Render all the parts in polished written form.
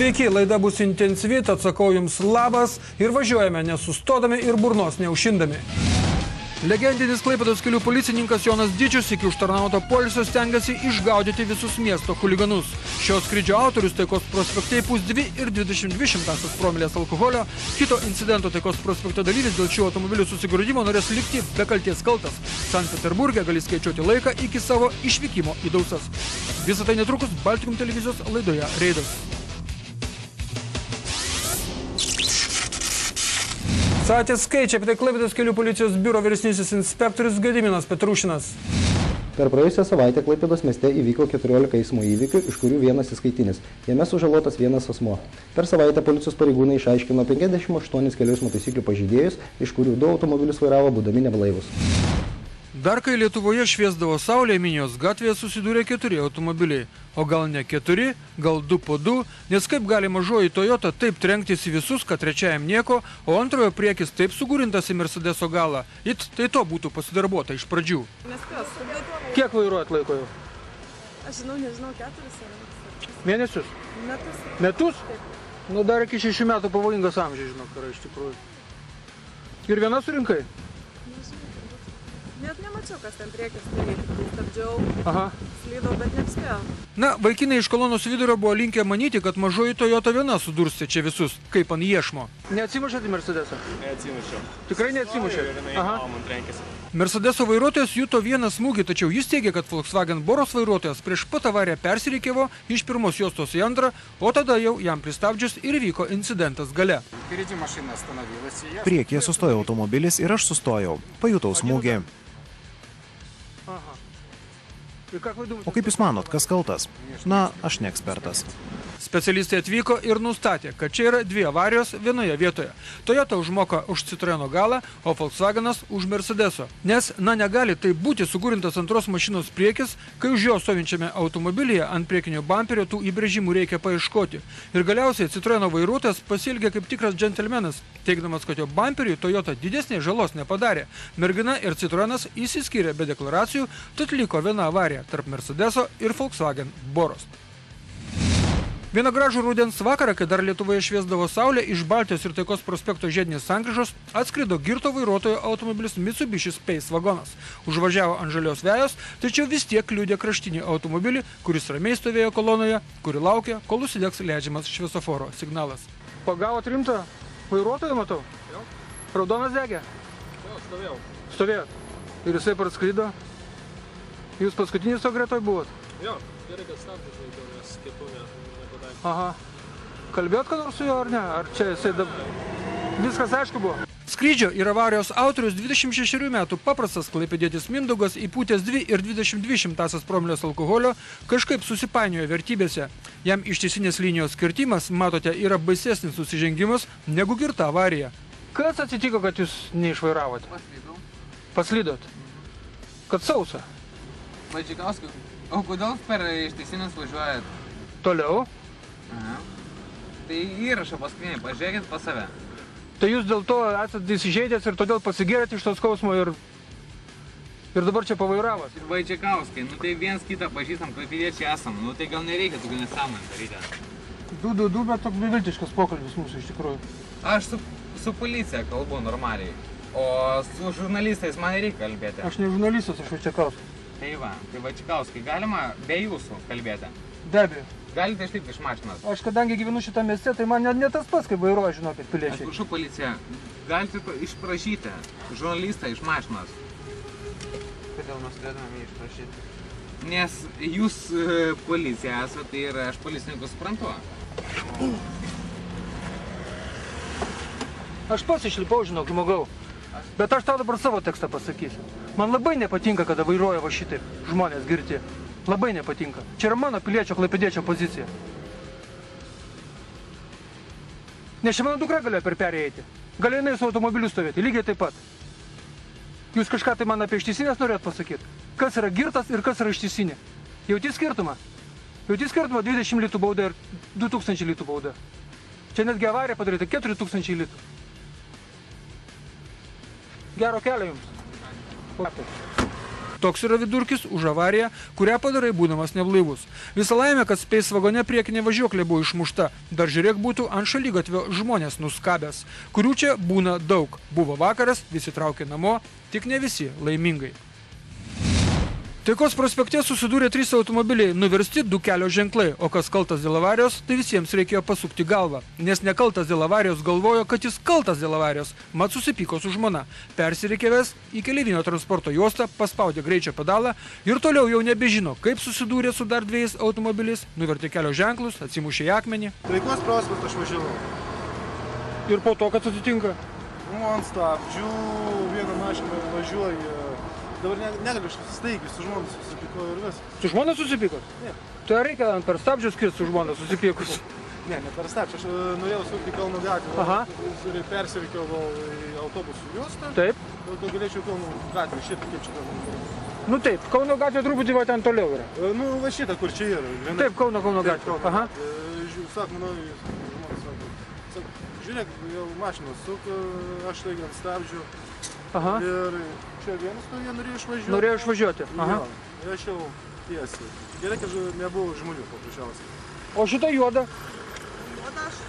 Sveiki, laida bus intensyvi, tad sakau jums labas ir važiuojame nesustodami ir burnos neužšindami. Legendinis Klaipėdos kelių policininkas Jonas Dičius iki užtarnauto poilsio stengiasi išgaudyti visus miesto chuliganus. Šios skrydžio autorius Taikos prospekte įpūs 2,22 promilės alkoholio, kito incidento Taikos prospekto dalyvis dėl šių automobilių susigrūdimo norės likti be kalties kaltas. Sankt Peterburge gali skaičiuoti laiką iki savo išvykimo į Dausas. Visą tai netrukus Baltikum televizijos laidoje Reidas. Savaitės skaičiai, apie tai Klaipėdos kelių policijos biuro vyresnysis inspektorius Gediminas Petrušinas. Per praėjusią savaitę Klaipėdos mieste įvyko 14 eismo įvykių, iš kurių vienas įskaitinis. Jame sužalotas vienas asmuo. Per savaitę policijos pareigūnai išaiškino 58 kelių eismo taisyklių pažeidėjus, iš kurių 2 automobilius vairavo būdami neblaivūs. Dar kai Lietuvoje šviesdavo saulė, Minijos gatvėje susidūrė 4 automobiliai. O gal ne 4, gal 2 po 2, nes kaip gali mažoji Toyota taip trenktis į visus, kad trečiajam nieko, o antrojo priekis taip sugūrintas į Mercedeso galą. Tai to būtų pasidarbuota iš pradžių. Kiek vairuojat laiko jau? Aš nežinau, 4 ar Mėnesius? Metus. Metus? Taip. Nu, dar iki 6 metų pavojingas amžiai, žinok, yra iš tikrųjų. Ir viena surinkai? Net nemačiau, kas ten priekis, tai stabdžiau, slydau, bet neapspėjau. Na, vaikinai iš kolonos vidurio buvo linkę manyti, kad mažoji Toyota viena sudurstė čia visus, kaip ant iešmo. Neatsimušėt į Mercedesą? Neatsimušiau. Tikrai neatsimušėt? Man trenkėsi. Mercedeso vairuotojas juto vieną smūgį, tačiau jis teigia, kad Volkswagen Boros vairuotojas prieš pat avariją persirikiavo iš pirmos juostos į antrą, o tada jau jam pristabdžius ir vyko incidentas gale. Priekyje sustojo automobilis ir aš sustojau. Pajutau smūgį. O kaip jūs manot, kas kaltas? Na, aš ne ekspertas. Specialistai atvyko ir nustatė, kad čia yra 2 avarijos vienoje vietoje. Toyota užmoka už Citroeno galą, o Volkswagenas už Mercedeso. Nes, negali tai būti sugūrintas antros mašinos priekis, kai už jo stovinčiame automobilyje ant priekinio bamperio tų įbrėžimų reikia paieškoti. Ir galiausiai Citroeno vairuotojas pasielgė kaip tikras džentelmenas, teigdamas, kad jo bamperiui Toyota didesnės žalos nepadarė. Mergina ir Citroenas išsiskyrė be deklaracijų, tad liko viena avarija tarp Mercedeso ir Volkswagen Boros. Vieną gražų rudens vakarą, kai dar Lietuvoje šviesdavo saulė, iš Baltijos ir Taikos prospekto žiedinės sankryžos atskrido girto vairuotojo automobilis Mitsubishi Space vagonas. Užvažiavo ant žalios vejos, tačiau vis tiek kliudė kraštinį automobilį, kuris ramiai stovėjo kolonoje, kuri laukė, kol užsidegs leidžiamas šviesoforo signalas. Pagavot rimtą vairuotoją, matau? Jo. Raudonas degė? Jo, stovėjau. Stovėjot. Ir jisai parskrido? Jūs paskutinis to gretoj buvot? Jo, gerai, kad stabdžius laikau, nes kitų nepadarė. Aha. Kalbėjot, kad nors su juo ar ne? Ar čia jisai viskas aišku buvo? Skrydžio ir avarijos autorius 26 metų paprastas klaipėdietis Mindaugas įpūtęs 2,22 promilės alkoholio kažkaip susipainiojo vertybėse. Jam ištisinės linijos kirtimas, matote, yra baisesnis nusižengimas negu girta avarija. Kas atsitiko, kad jūs neišvairavot? Paslydau. Paslydot? Kad sausa? Vaidžikauskai, o kodėl per ištisinės važiuojat? Toliau? Aha. Tai įrašą paskutinį, pažiūrėkit pas save. Tai jūs dėl to esat įsižeidęs ir todėl pasigėrėt iš to skausmo ir dabar čia pavairavot? Vaidžikauskai, nu tai viens kitą pažįstam, klaipėdiečiai esam, nu tai gal nereikia tokių nesąmonę daryti. Du, bet toks beviltiškas pokalbis mūsų iš tikrųjų. Aš su policija kalbu normaliai, o su žurnalistais man nereikia kalbėti. Aš ne žurnalistas, aš Vaidžikauskas. Tai Vaidžikauskai, galima be jūsų kalbėti? Be abejo. Galite išlipti iš mašinos? Aš kadangi gyvenu šitą mieste, tai man ne tas pats, kaip vairuoja, žinokit, piliečiai. Aš prašau policiją, galite išprašyti žurnalistą iš mašinos. Kodėl mes turėtume jį išprašyti? Nes jūs policija esate ir aš policininkus suprantu. Aš pats išlipau, žinok, žmogau. Bet aš tau dabar savo tekstą pasakysiu. Man labai nepatinka, kada vairuoja va šitaip žmonės girti. Labai nepatinka. Čia yra mano piliečio klaipėdiečio pozicija. Nes čia mano dukra galėjo per perėją eiti. Galėjo jinai su automobiliu stovėti, lygiai taip pat. Jūs kažką tai man apie ištisinės norėt pasakyti? Kas yra girtas ir kas yra ištisinė? Jauti skirtumą? Jauti skirtumą 20 litų bauda ir 2000 litų bauda. Čia netgi avarija padaryta 4000 litų. Gero kelio jums. Toks yra vidurkis už avariją, kurią padarai būdamas neblaivus. Visa laimė, kad spės vagone priekinė važiuoklė buvo išmušta. Dar žiūrėk būtų ant šaligatvio žmonės nuskabęs, kurių čia būna daug. Buvo vakaras, visi traukė namo, tik ne visi laimingai. Taikos prospekte susidūrė 3 automobiliai, nuversti 2 kelio ženklai, o kas kaltas dėl avarijos, tai visiems reikėjo pasukti galvą. Nes nekaltas dėl avarijos galvojo, kad jis kaltas dėl avarijos, mat susipyko su žmona. Persirikėvęs į keleivinio transporto juostą, paspaudė greičio pedalą ir toliau jau nebežino, kaip susidūrė su dar 2 automobiliais, nuvertė kelio ženklus, atsimušė į akmenį. Taikos prospektą aš važiavau. Ir po to, kad atsitinka? Ant stabdžių, vieną mašiną važiuoju. Dabar negaliu staigiai, su žmona susipykau ir vis. Su žmona susipykot? Ne. Tai reikia per stabdžius kirsti su žmona susipykus? Ne per stabdžius. Aš norėjau sukti Kauno gatvę. Aha. Ir persirikiau į autobusų juostą. Taip. Dėl to galėčiau Kauno gatvę, šitą kaip čia ten. Nu taip, Kauno gatvė truputį va ten toliau yra. Nu va šitą, kur čia yra. Taip, Kauno gatvė. Aha. Sak, manau, žmonės sako, žiūrėk, jau mašinos suka, aš taigi ant stabdžių. Aha. Ir čia vienas norėjo išvažiuoti. Norėjo išvažiuoti. Aha. Ir aš jau tiesiai. Gerai, kad nebuvo žmonių paprasčiausiai. O šita juoda? Juoda aš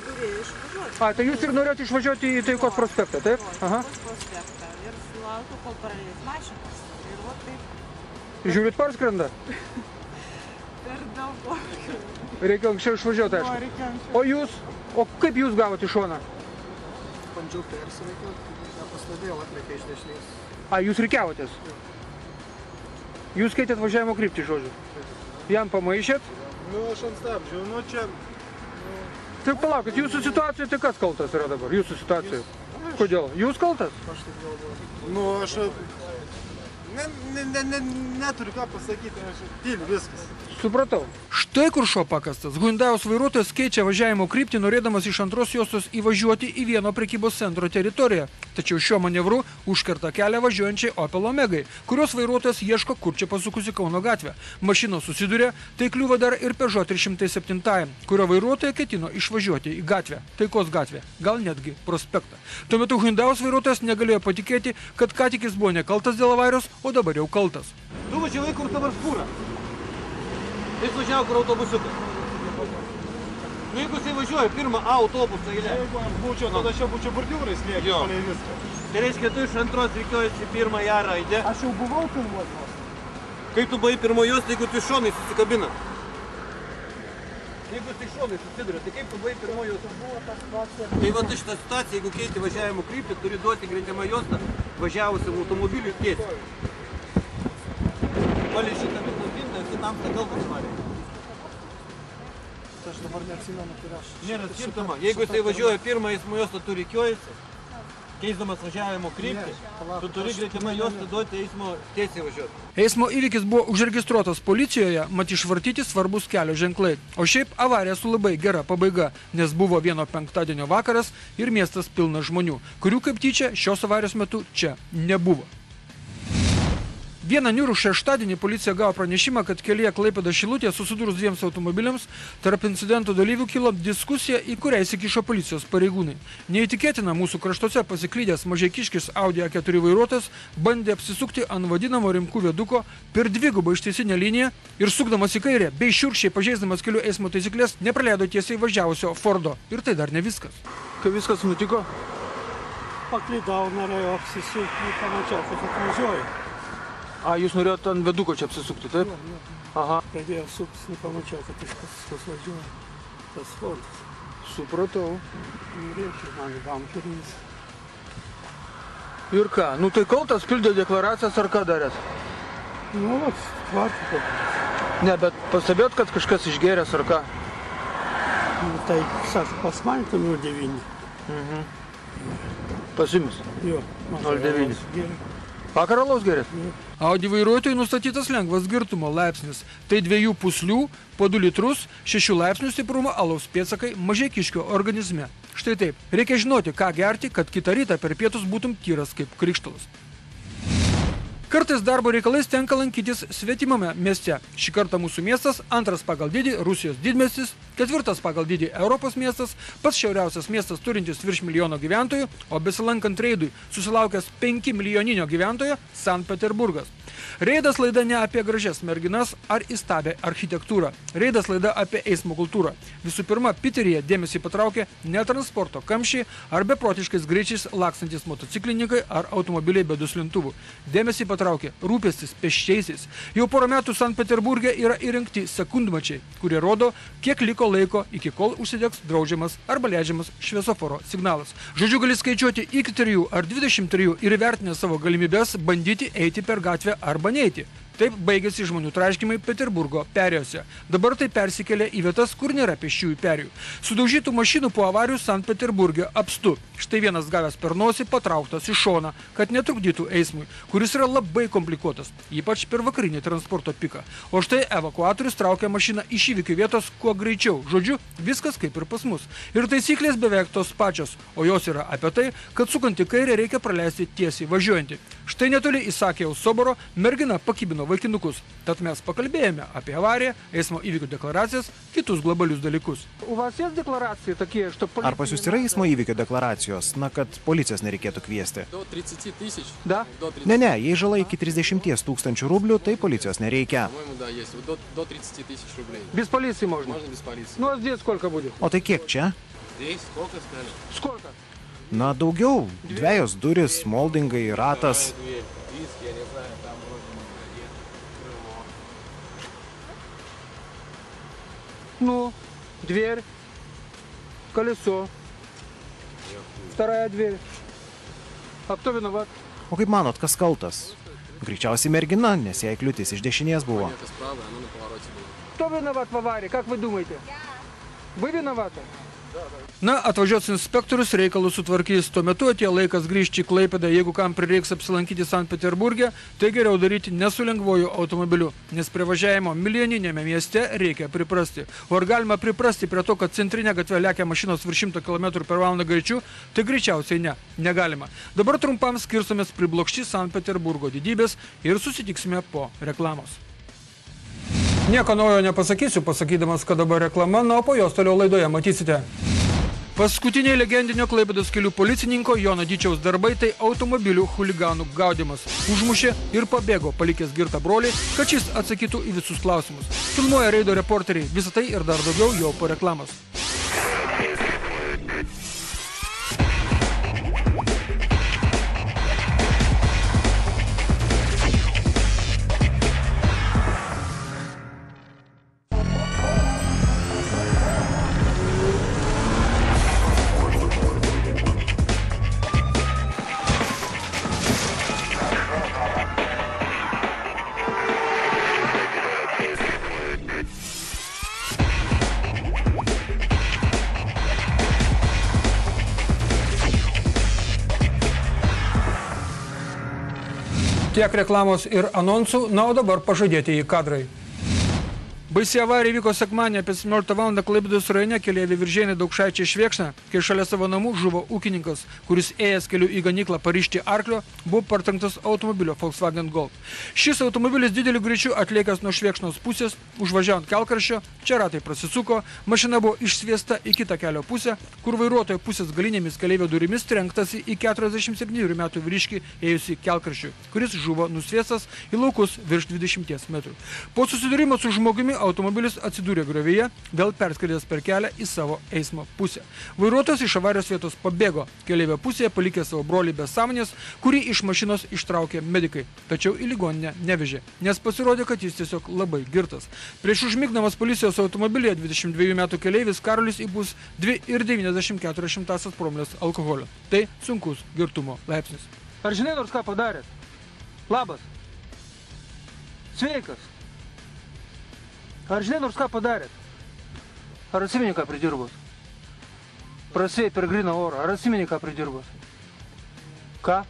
turėjau išvažiuoti. Tai jūs ir norėjote išvažiuoti į Taikos prospektą, taip? Aha. Taikos prospektą. Ir sulaukiu, kol paralės mašinos. Ir va taip. Žiūrit, parskrenda? Per daug. Reikia anksčiau išvažiuoti, aišku. O jūs? O kaip jūs gavote iš šoną? Bandžiau persirikiuoti. Nepastebėjau, atlėkė iš dešinės. Jūs rikiavotės? Jūs keitėt važiavimo kryptį, žodžiu? Jam pamaišėt? Nu, aš ant stabdžių, nu čia... Taip, palaukit, jūsų situacijoje tai kas kaltas yra dabar? Jūsų situacijoje? Kodėl? Jūs kaltas? Aš taip galvoju. Nu, aš... Neturiu ką pasakyti, aš tyliu viskas. Supratau. Štai kur šuo pakastas. Hyundajaus vairuotojas keičia važiavimo kryptį, norėdamas iš antros juostos įvažiuoti į vieno prekybos centro teritoriją. Tačiau šiuo manevru užkerta kelią važiuojančiai Opel Omegai, kurios vairuotojas ieško, kur čia pasukusi Kauno gatvę. Mašinos susiduria, tai kliūva dar ir Peugeot 307, kurio vairuotoja ketino išvažiuoti į gatvę, Taikos gatvę, gal netgi prospektą. Tuo metu Hyundajaus vairuotojas negalėjo patikėti, kad ką tik jis buvo nekaltas dėl avarijos, o dabar jau kaltas. Tu važiavai kur dabar spūra. Jis važiavo kur autobusiukas. Nu jeigu jisai važiuoja pirmą A autobusą eilę. Jeigu aš būčiau, tada čia būčiau bordiūrais liekęs, palei viską. Tai reiškia, tu iš antros rikiuojasi pirmą ją raidę. Aš jau buvau pirmos. Kai tu buvai pirmojos, tai jeigu tu iš šonai susikabina. Jeigu tu iš šonai susiduria, tai kaip tu buvai pirmojos? Tai va šitą situaciją, jeigu keisti važiavimo kryptį, turi duoti grindžiamą juostą važiavusiam automobiliui tiesiai. Palei šitą mikrotindą, kitam tą kalbą svarė. Aš dabar neatsimenu, kur aš. Nėra skirtumo. Jeigu jisai važiuoja pirmą eismo juostą, tu rikiuojasi, keisdamas važiavimo kryptį, tu turi greitimą juostą duoti eismo tiesiai važiuoti. Eismo įvykis buvo užregistruotas policijoje, mat išvartyti svarbus kelio ženklai. O šiaip avarija su labai gera pabaiga, nes buvo vieno penktadienio vakaras ir miestas pilnas žmonių, kurių kaip tyčia šios avarijos metu čia nebuvo. Vieną niūrų šeštadienį policija gavo pranešimą, kad kelyje Klaipėdos Šilutėje susidūrus 2 automobiliams, tarp incidento dalyvių kilo diskusija, į kurią įsikišo policijos pareigūnai. Neįtikėtina, mūsų kraštuose pasiklydęs mažeikiškis Audi A4 vairuotojas bandė apsisukti ant vadinamo Rimkų viaduko per dvigubą ištiesinę liniją ir sukdamas į kairę, bei šiurkščiai pažeisdamas kelių eismo taisyklės, nepraleido tiesiai važiavusio Fordo. Ir tai dar ne viskas. Kai viskas nutiko? Paklydau, norėjau apsisukti, pamačiau, kad atvažiuoju. Jūs norėjote ant viaduko čia apsisukti, taip? Aha. Pradėjau suktis, nepamačiau, kad iš paskos važiuoja tas Fordas. Supratau. Reikia man bamperis. Ir ką? Nu tai kaltas pildė deklaracijas ar ką darėt? Nu, tvarkė. Ne, bet pastebėt, kad kažkas išgėręs ar ką? Nu, tai, sako, pas man tai 0,9. Pas jumis? Jo. 0,9. Vakar alaus gerėt? Audi vairuotojui nustatytas lengvas girtumo laipsnis. Tai 2 pūslių po 2 litrus, 6 laipsnių stiprumo alaus pėdsakai mažeikiškio organizme. Štai taip, reikia žinoti, ką gerti, kad kitą rytą per pietus būtum tyras kaip krikštalas. Kartais darbo reikalais tenka lankytis svetimame mieste. Šį kartą mūsų miestas, 2 pagal dydį Rusijos didmiestis, 4 pagal dydį Europos miestas, pats šiauriausias miestas turintis virš milijono gyventojų, o besilankant reidui susilaukęs 5 milijoninio gyventojo Sankt Peterburgas. Reidas laida ne apie gražias merginas ar įstabią architektūrą. Reidas laida apie eismo kultūrą. Visų pirma, Piteryje dėmesį patraukė ne transporto kamščiai ar beprotiškais greičiais lakstantys motociklininkai ar automobiliai be duslintuvų. Dėmesį patraukė rūpestis pėsčiaisiais. Jau porą metų Sankt Peterburge yra įrengti sekundmačiai, kurie rodo, kiek liko laiko iki kol užsidegs draudžiamas arba leidžiamas šviesoforo signalas. Žodžiu, gali skaičiuoti iki 3 ar 23 ir įvertinę savo galimybės bandyti eiti per gatvę arba neiti. Taip baigėsi žmonių traiškimai Peterburgo perėjose. Dabar tai persikėlė į vietas, kur nėra pėsčiųjų perėjų. Sudaužytų mašinų po avarijų Sankt Peterburge apstu. Štai vienas gavęs per nosį patrauktas į šoną, kad netrukdytų eismui, kuris yra labai komplikuotas, ypač per vakarinį transporto piką. O štai evakuatorius traukia mašiną iš įvykių vietos kuo greičiau. Žodžiu, viskas kaip ir pas mus. Ir taisyklės beveik tos pačios, o jos yra apie tai, kad sukant į kairę reikia praleisti tiesiai važiuojantį. Štai netoli Isakijaus soboro mergina pakibino vaikinukus. Tad mes pakalbėjome apie avariją, eismo įvykių deklaracijas, kitus globalius dalykus. Ar pas jūs yra eismo įvykio deklaracijos, na, kad policijos nereikėtų kviesti? Ne, jei žala iki 30 000 rublių, tai policijos nereikia. Без полиции можно? Можно без полиции. Ну, а здесь сколько будет? O tai kiek čia? Здесь сколько сказали? Сколько? Na, daugiau. 2 durys, moldingai, ratas. Виски, я не знаю, там вроде магазин, крыло. Ну, дверь, колесо, вторая дверь. А кто виноват? O kaip manot, kas kaltas? Greičiausiai mergina, nes jai kliūtis iš dešinės buvo. Это справа, оно на повороте было. Кто виноват в аварии, как вы думаете? Вы виноваты? Na, atvažiuos inspektorius, reikalus sutvarkys. Tuo metu atėjo laikas grįžti į Klaipėdą. Jeigu kam prireiks apsilankyti Sankt Peterburge, tai geriau daryti ne su lengvuoju automobiliu, nes prie važiavimo milijoninėme mieste reikia priprasti. O ar galima priprasti prie to, kad centrinė gatvė lekia mašinos virš 100 km/h greičiu, tai greičiausiai ne, negalima. Dabar trumpam skirstomės priblokšti Sankt Peterburgo didybės ir susitiksime po reklamos. Nieko naujo nepasakysiu, pasakydamas, kad dabar reklama, na, o po jos toliau laidoje matysite. Paskutiniai legendinio Klaipėdos kelių policininko Jono Dičiaus darbai tai automobilių chuliganų gaudymas. Užmušė ir pabėgo, palikęs girtą brolį, kad šis atsakytų į visus klausimus. Filmuoja reido reporteriai, visą tai ir dar daugiau jau po reklamos. Tiek reklamos ir anonsų, na, o dabar pažadėtieji kadrai. Baisi avarija vyko sekmadienį apie 17 val. Klaipėdos rajone keleivį Viržėnai Daukšaičiai Švėkšna, kai šalia savo namų žuvo ūkininkas, kuris ėjęs keliu į ganyklą parišti arklio, buvo partrenktas automobilio Volkswagen Golf. Šis automobilis dideliu greičiu atlėkęs nuo Švėkšnos pusės, užvažiavant kelkraščio, čia ratai prasisuko, mašina buvo išsviesta į kitą kelio pusę, kur vairuotojo pusės galinėmis keleivio durimis trenktasi į 47 metų vyriškį ėjusi kelkraščiu, kuris žuvo nusviestas į laukus virš 20 metrų. Po susidūrimo su žmogumi automobilis atsidūrė griovyje, vėl perskridęs per kelią į savo eismo pusę. Vairuotojas iš avarijos vietos pabėgo, keleivio pusėje palikė savo brolį be sąmonės, kurį iš mašinos ištraukė medikai, tačiau į ligoninę nevežė, nes pasirodė, kad jis tiesiog labai girtas. Prieš užmigdamas policijos automobilyje 22 metų keleivis Karolis įpūs 2,94 promilės alkoholio. Tai sunkus girtumo laipsnis. Ar žinai, nors ką padarėt? Labas. Sveikas. Ar žinai, nors ką padarėt? Ar atsimeni, ką pridirbot? Prasėjai per gryną orą. Ar atsimeni, ką pridirbot? Ką?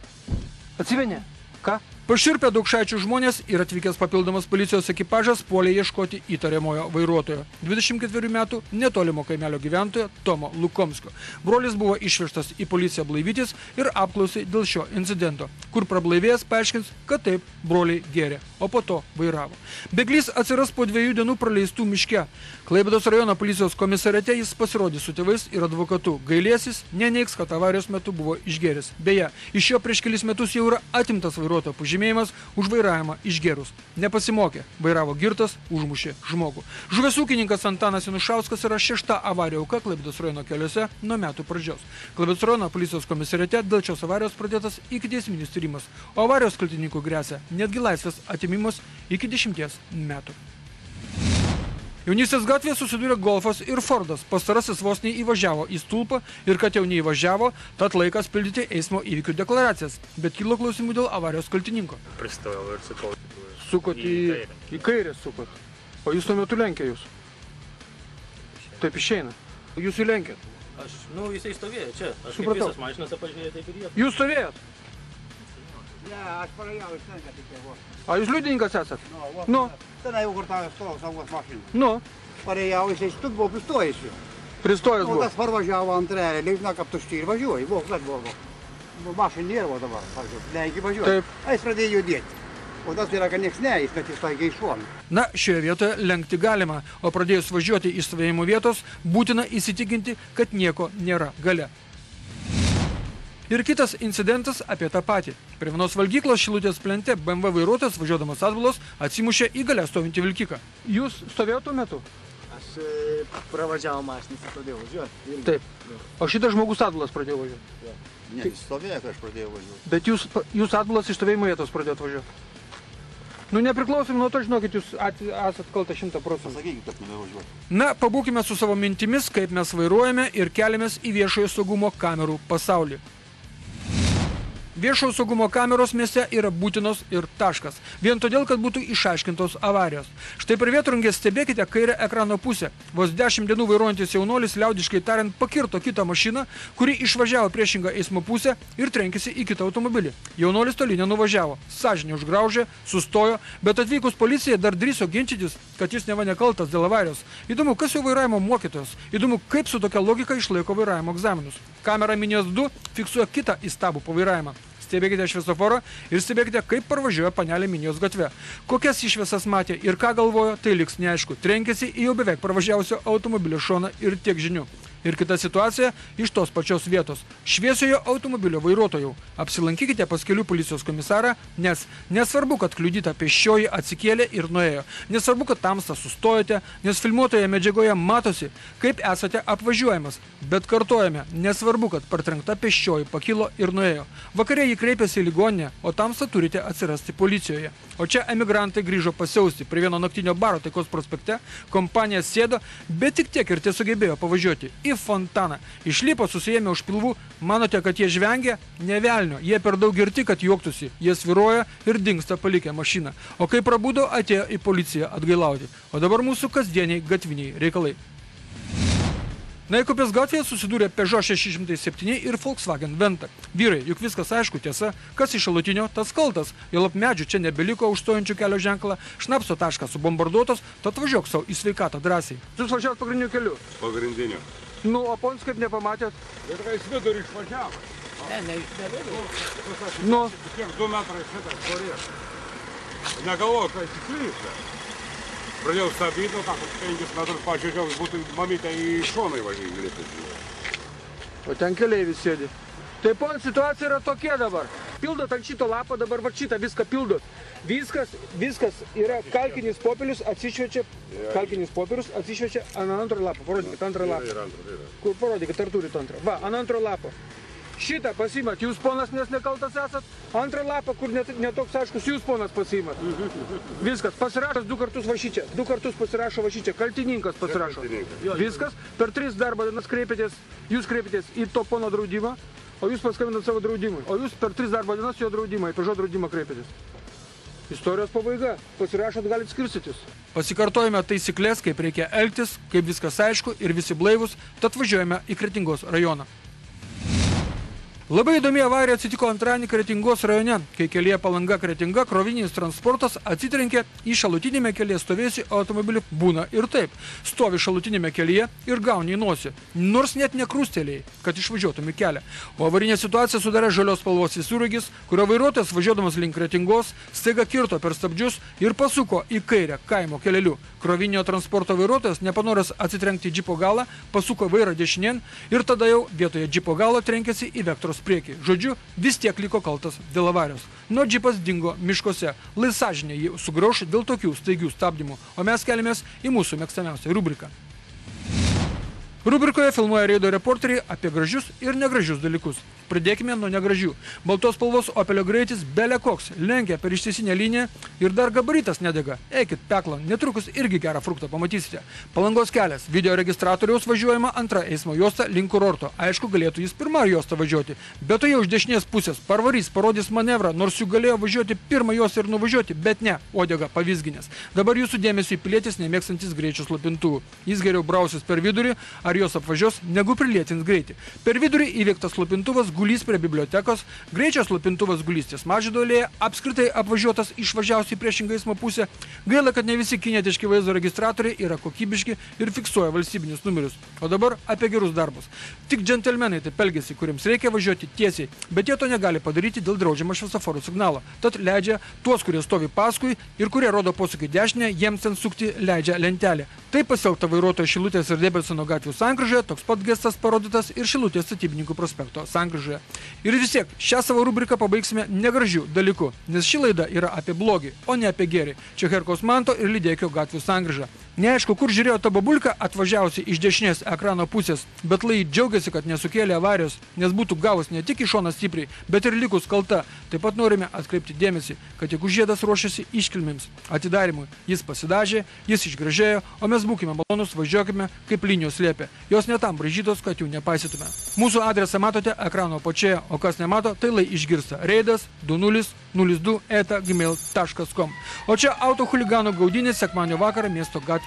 Atsimeni? Ką? Pašiurpę Daukšaičių žmonės ir atvykęs papildomas policijos ekipažas puolė ieškoti įtariamojo vairuotojo. 24 metų netolimo kaimelio gyventojo Tomo Lukomskio. Brolis buvo išvežtas į policiją blaivytis ir apklausai dėl šio incidento, kur prablaivėjęs paaiškins, kad taip broliai gėrė o po to vairavo. Bėglys atsiras po 2 dienų praleistų miške. Klaipėdos rajono policijos komisariate jis pasirodys su tėvais ir advokatu. Gailėsis, neneigs, kad avarijos metu buvo išgėręs. Beje, iš jo prieš kelis metus jau yra atimtas vairuotojo pažymėjimas už vairavimą išgėrus. Nepasimokė, vairavo girtas, užmušė žmogų. Žuvęs ūkininkas Antanas Janušauskas yra 6. avarijų auka Klaipėdos rajono keliuose nuo metų pradžios. Klaipėdos rajono policijos komisariate dėl šios avarijos pradėtas ikiteisminis tyrimas, o avarijos kaltininkų gresia netgi laisvės atimimas iki 10 metų. Jaunystės gatvėje susidūrė Golfas ir Fordas. Pastarasis vos neįvažiavo į stulpą ir kad jau neįvažiavo, tad laikas pildyti eismo įvykių deklaracijas. Bet kilo klausimų dėl avarijos kaltininko. Pristojau ir sukau. Sukot į kairę sukot. O jūs tuo metu lenkė jūs? Taip išeina. Jūs įlenkėt? Jisai stovėjo čia. Aš supratau. Kaip visas mašinas pažiūrėjau, taip ir jie. Jūs stovėjot? Ne, aš parėjau iš ten, kad tikėjau. A jūs liudininkas esat? Nu. Tenai jau kur tavęs stovo saugos mašiną. Nu. Parėjau, jisai stuk buvo pristojęs. Pristojęs buvo? O tas parvažiavo antrąją, leikna kaip tušti ir važiuoja. Buvo, kad buvo. Mašinų nėra dabar, lenkį važiuoja. Taip. Jis pradėjo judėti. O tas yra, kad nieks neįs, kad jis taigi išuomi. Na, šioje vietoje lenkti galima, o pradėjus važiuoti iš stovėjimo vietos, būtina įsitikinti, kad nieko nėra gale. Ir kitas incidentas apie tą patį. Prie vienos valgyklos Šilutės plente BMW vairuotojas važiuodamas atbulos atsimušė į gale stovintį vilkiką. Jūs stovėjote tuo metu? Aš pravažiavau mašiną, pradėjau važiuoti. Taip. O šitas žmogus atbulas pradėjo važiuoti? Ne, jis stovėjo, kai aš pradėjau važiuoti. Bet jūs atbulas iš stovėjimo vietos pradėjot važiuoti? Nu, nepriklausom nuo to, žinokit, jūs esat kalta 100%. Pasakykit, kad nevažiuoti. Na, pabūkime su savo mintimis, kaip mes vairuojame ir keliamės į viešojo saugumo kamerų pasaulį. Viešojo saugumo kameros mieste yra būtinos ir taškas. Vien todėl, kad būtų išaiškintos avarijos. Štai per vėtrungę stebėkite kairę ekrano pusę. Vos 10 dienų vairuojantis jaunuolis, liaudiškai tariant, pakirto kitą mašiną, kuri išvažiavo priešingą eismo pusę ir trenkėsi į kitą automobilį. Jaunuolis toli nenuvažiavo. Sąžinė užgraužė, sustojo, bet atvykus policija dar drįso ginčytis, kad jis neva nekaltas dėl avarijos. Įdomu, kas jo vairavimo mokytojas. Įdomu, kaip su tokia logika išlaiko vairavimo egzaminus. Kamera Minijos 2 fiksuoja kitą įstabų pavairavimą. Stebėkite šviesoforą ir stebėkite, kaip parvažiuoja panelė Minijos gatve. Kokias išviesas matė ir ką galvojo, tai liks neaišku. Trenkėsi į jau beveik parvažiavusio automobilio šoną ir tiek žinių. Ir kita situacija iš tos pačios vietos. Šviesiojo automobilio vairuotojų. Apsilankykite pas kelių policijos komisarą, nes nesvarbu, kad kliudyta pėsčioji atsikėlė ir nuėjo. Nesvarbu, kad tamsta sustojote, nes filmuotoje medžiagoje matosi, kaip esate apvažiuojamas. Bet kartojame, nesvarbu, kad partrenkta pėsčioji pakilo ir nuėjo. Vakare jį kreipėsi į ligoninę, o tamsta turite atsirasti policijoje. O čia emigrantai grįžo pasiausti prie vieno naktinio baro Taikos prospekte, kompanija sėdo, bet tik tiek ir sugebėjo pavažiuoti į fontaną. Išlipo, susiėmė už pilvų, manote, kad jie žvengia? Ne velnio, jie per daug girti, kad juoktųsi. Jie sviruoja ir dingsta palikę mašiną. O kai prabudo, atėjo į policiją atgailauti. O dabar mūsų kasdieniai gatviniai reikalai. Naikupės gatvėje susidūrė Peugeot 607 ir Volkswagen Venta. Vyrai, juk viskas aišku, tiesa, kas iš šalutinio, tas kaltas. Jolab medžių čia nebeliko užstojančių kelio ženklą, šnapso taškas subombarduotos, tad važiuok savo į sveikatą drąsiai. Jūs važiavot pagrindiniu keliu? Pagrindiniu. Nu, o pons kaip nepamatėt? Ir kai jis vidurį išvažiavo. Ne, vidurį. Nu. Kiek 2 metrai šitas porės. Negalvoju, kad įsiklysė. Pradėjau stabdyti, o 5 metrus pažiūrėjau, būtų mamytė į šoną įvažiai. O ten keleivis sėdi. Tai pon, situacija yra tokia dabar. Pildot ant šito lapo, dabar va šitą viską pildot. Viskas yra kalkinis popierius, atsišviečia, ant antro lapo. Parodykit antrą lapą. Kur parodykit, ar turit antrą? Va, ant antro lapo. Šitą pasimat, jūs ponas nes nekaltas esat, antrą lapą, kur netoks aiškus, jūs ponas pasimat. Viskas, pasirašas 2 kartus va šičia, 2 kartus pasirašo va šičia, kaltininkas pasirašo. Viskas, per 3 darbo dienas jūs kreipėtės į to pono draudimą, o jūs paskambinat savo draudimui, o jūs per 3 darbo dienas jo draudimą, į Peugeot draudimą kreipėtės. Istorijos pabaiga, pasirašot galit skirstytis. Pasikartojame taisyklės, kaip reikia elgtis, kaip viskas aišku ir visi blaivus, tad važiuojame į Kretingos rajoną. Labai įdomi avarija atsitiko antradienį Kretingos rajone, kai kelyje Palanga-Kretinga krovininis transportas atsitrenkė į šalutinėme kelyje stovėjusi automobilį. Būna ir taip. Stovi šalutinėme kelyje ir gauni į nosį, nors net nekrustelėjai, kad išvažiuotum į kelią. O avarinė situacija sudarė žalios spalvos visureigis, kurio vairuotojas važiuodamas link Kretingos staiga kirto per stabdžius ir pasuko į kairę kaimo keleliu. Krovinio transporto vairuotojas, nepanoręs atsitrenkti į džipo galą, pasuko vairą dešinėn ir tada jau vietoje džipo galo trenkėsi į Vectros priekį. Žodžiu, vis tiek liko kaltas dėl avarijos. Nuo džipas dingo miškuose. Lai sąžinė jį sugrauš dėl tokių staigių stabdymų. O mes keliamės į mūsų mėgstamiausią rubriką. Rubrikoje filmuoja reido reporteriai apie gražius ir negražius dalykus. Pradėkime nuo negražių. Baltos spalvos Opelio greitis bele koks, lenkia per ištisinę liniją ir dar gabaritas nedega. Eikit peklą, netrukus irgi gerą fruktą pamatysite. Palangos kelias, video registratoriaus važiuojama antra eismo juosta link kurorto. Aišku, galėtų jis pirmą juostą važiuoti, bet to jau iš dešinės pusės parvarys, parodys manevrą, nors jų galėjo važiuoti pirmą juostą ir nuvažiuoti, bet ne, uodega pavizginės. Dabar jūsų dėmesio į pilietis nemėgstantis greičio slopintuvų. Jis geriau brausis per vidurį, ar jos apvažiuos, negu prilėtins greitį. Per vidurį įveiktas slopintuvas gulys prie bibliotekos, greičio slopintuvas gulys ties Mažvydo alėja, apskritai apvažiuotas išvažiausiai priešingą eismo pusę. Gaila, kad ne visi kinietiški vaizdo registratoriai yra kokybiški ir fiksuoja valstybinius numerius. O dabar apie gerus darbus. Tik džentelmenai taip elgiasi, kuriems reikia važiuoti tiesiai, bet jie to negali padaryti dėl draudžiamo šviesoforo signalo. Tad leidžia tuos, kurie stovi paskui ir kurie rodo posūkį dešinę, jiems ten sukti leidžia lentelė. Tai pasielgta vairuotojo Šilutės ir Debelsono gatvių sankryžoje, toks pat gestas parodytas ir Šilutės Statybininkų prospekto sankryžoje. Ir vis tiek, šią savo rubriką pabaigsime negražių dalykų, nes ši laida yra apie blogį, o ne apie gėrį. Čia Herkaus Manto ir Lydėkio gatvių sankryža. Neaišku, kur žiūrėjo ta babulka atvažiavusi iš dešinės ekrano pusės, bet lai džiaugiasi, kad nesukėlė avarijos, nes būtų gavus ne tik į šoną stipriai, bet ir likus kalta. Taip pat norime atkreipti dėmesį, kad jeigu žiedas ruošiasi iškilmėms atidarimui, jis pasidažė, jis išgražėjo, o mes būkime malonus, važiuokime, kaip linijos liepia. Jos netam braižytos, kad jų nepaisytume. Mūsų adresą matote ekrano apačioje, o kas nemato, tai lai išgirsta. Reidas 2002@gmail.com. O čia autochuliganų gaudynės sekmadienio vakarą miesto gatvėmis.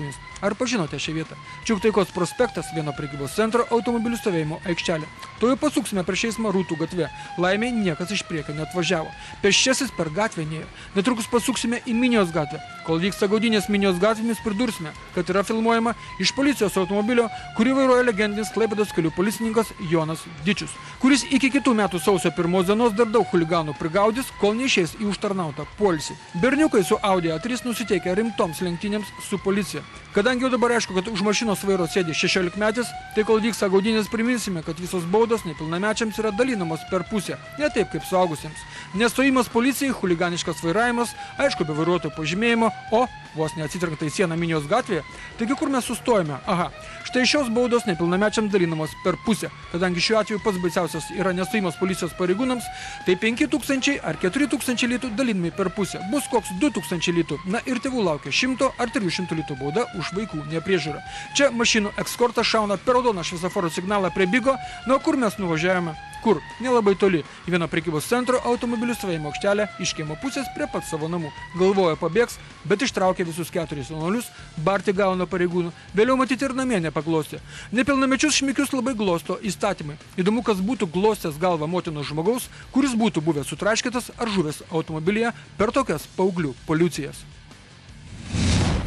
Ar pažinote šią vietą? Čiuktaikos prospektas, vieno prekybos centro automobilių stovėjimo aikštelė. Tuoj pasuksime prieš eismą Rūtų gatvę. Laimiai niekas iš priekio neatvažiavo. Pėsčiasis per gatvę nėjo. Netrukus pasuksime į Minijos gatvę. Kol vyksta gaudynės Minijos gatvėmis, pridursime, kad yra filmuojama iš policijos automobilio, kurį vairuoja legendinis Klaipėdos kelių policininkas Jonas Dičius, kuris iki kitų metų sausio 1 dienos dar daug chuliganų prigaudys, kol neišeis į užtarnautą poilsį. Berniukai su Audi A3 nusiteikia rimtoms lenktynėms su policija. Kadangi jau dabar aišku, kad už mašinos vairo sėdi 16-metis, tai kol vyksta gaudynės priminsime, kad visos baudos nepilnamečiams yra dalinamos per pusę, ne taip kaip suaugusiems. Nestojimas policijai, chuliganiškas vairavimas, aišku, be vairuotojo pažymėjimo, o vos neatsitrenkta į sieną Minijos gatvėje. Taigi kur mes sustojame? Aha, štai šios baudos nepilnamečiams dalinamos per pusę. Kadangi šiuo atveju pats baisiausias yra nestojimas policijos pareigūnams, tai 5000 ar 4000 litų dalinami per pusę. Bus koks 2000 litų. Na ir tėvų laukia 100 ar 300 litų bauda už vaikų nepriežiūrą. Čia mašinų ekskortas šauna per raudoną šviesoforo signalą prie Bigo, na kur mes nuvažiavome? Kur? Nelabai toli. Į vieno prekybos centro automobilių stovėjimo aikštelę iš kiemo pusės prie pat savo namų. Galvojo pabėgs, bet ištraukė visus 4 jaunuolius, barti gauna pareigūnų. Vėliau matyti ir namie nepaglostė. Nepilnamečius šmikius labai glosto įstatymai. Įdomu, kas būtų glostęs galvą motinos žmogaus, kuris būtų buvęs sutraškytas ar žuvęs automobilyje per tokias paauglių poliucijas.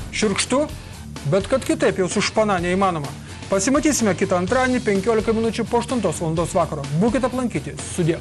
Šiurkštu, bet kad kitaip jau su špana neįmanoma. Pasimatysime kitą antradienį 15 minučių po 8 valandos vakaro. Būkite aplankyti. Sudie.